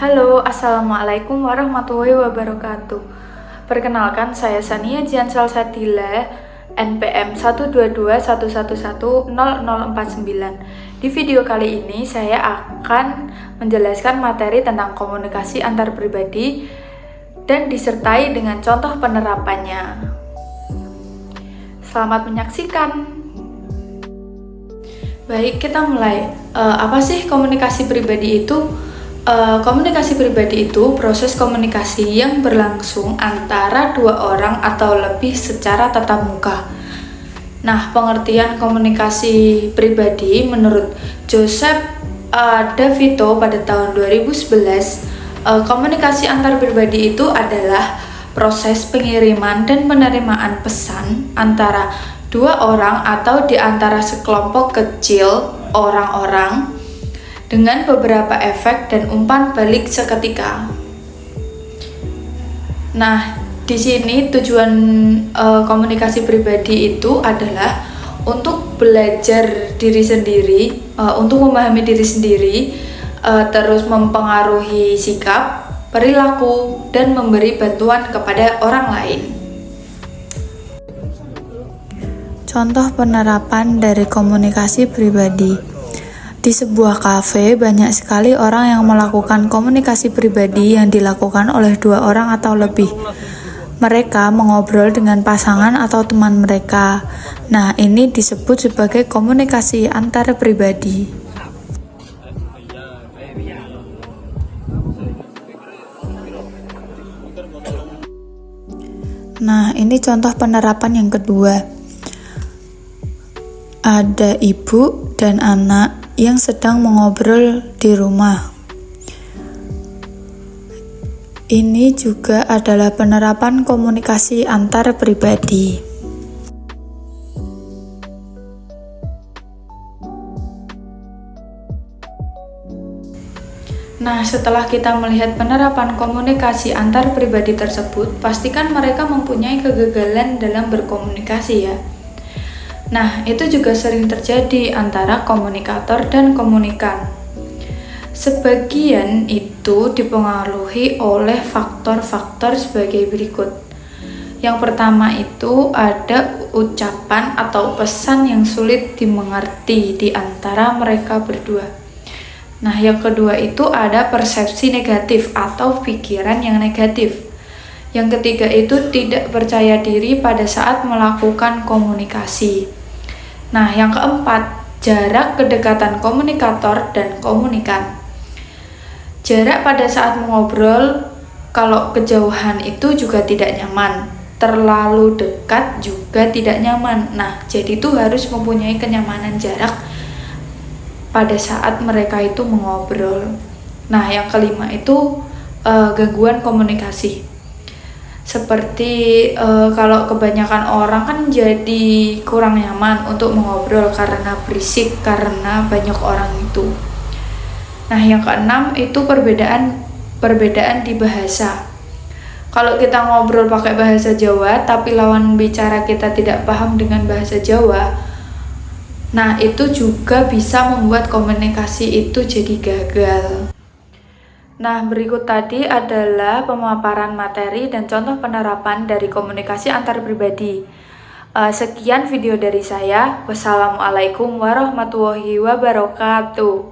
Halo, Assalamualaikum warahmatullahi wabarakatuh. Perkenalkan, saya Sania Jiansal Sadila, NPM 12211100049. Di video kali ini saya akan menjelaskan materi tentang komunikasi antar pribadi dan disertai dengan contoh penerapannya. Selamat menyaksikan. Baik, kita mulai. Apa sih komunikasi pribadi itu? Komunikasi pribadi itu proses komunikasi yang berlangsung antara dua orang atau lebih secara tatap muka. Nah, pengertian komunikasi pribadi menurut Joseph DeVito pada tahun 2011, komunikasi antar pribadi itu adalah proses pengiriman dan penerimaan pesan antara dua orang atau di antara sekelompok kecil orang-orang dengan beberapa efek dan umpan balik seketika. Nah, di sini tujuan komunikasi pribadi itu adalah untuk belajar diri sendiri, untuk memahami diri sendiri, terus mempengaruhi sikap, perilaku, dan memberi bantuan kepada orang lain. Contoh penerapan dari komunikasi pribadi. Di sebuah kafe, banyak sekali orang yang melakukan komunikasi pribadi yang dilakukan oleh dua orang atau lebih. Mereka mengobrol dengan pasangan atau teman mereka. Nah, ini disebut sebagai komunikasi antar pribadi. Nah, ini contoh penerapan yang kedua. Ada ibu dan anak yang sedang mengobrol di rumah. Ini juga adalah penerapan komunikasi antar pribadi. Nah, setelah kita melihat penerapan komunikasi antar pribadi tersebut, pastikan mereka mempunyai kegagalan dalam berkomunikasi ya. Nah, itu juga sering terjadi antara komunikator dan komunikan. Sebagian itu dipengaruhi oleh faktor-faktor sebagai berikut. Yang pertama itu ada ucapan atau pesan yang sulit dimengerti di antara mereka berdua. Nah, yang kedua itu ada persepsi negatif atau pikiran yang negatif. Yang ketiga itu tidak percaya diri pada saat melakukan komunikasi. Nah, yang keempat, jarak kedekatan komunikator dan komunikan. Jarak pada saat mengobrol, kalau kejauhan itu juga tidak nyaman. Terlalu dekat juga tidak nyaman. Nah, jadi itu harus mempunyai kenyamanan jarak pada saat mereka itu mengobrol. Nah, yang kelima itu gangguan komunikasi. Seperti kalau kebanyakan orang kan jadi kurang nyaman untuk mengobrol karena berisik, karena banyak orang itu. Nah, yang keenam itu perbedaan di bahasa. Kalau kita ngobrol pakai bahasa Jawa tapi lawan bicara kita tidak paham dengan bahasa Jawa, nah itu juga bisa membuat komunikasi itu jadi gagal. Nah, berikut tadi adalah pemaparan materi dan contoh penerapan dari komunikasi antar pribadi. Sekian video dari saya. Wassalamualaikum warahmatullahi wabarakatuh.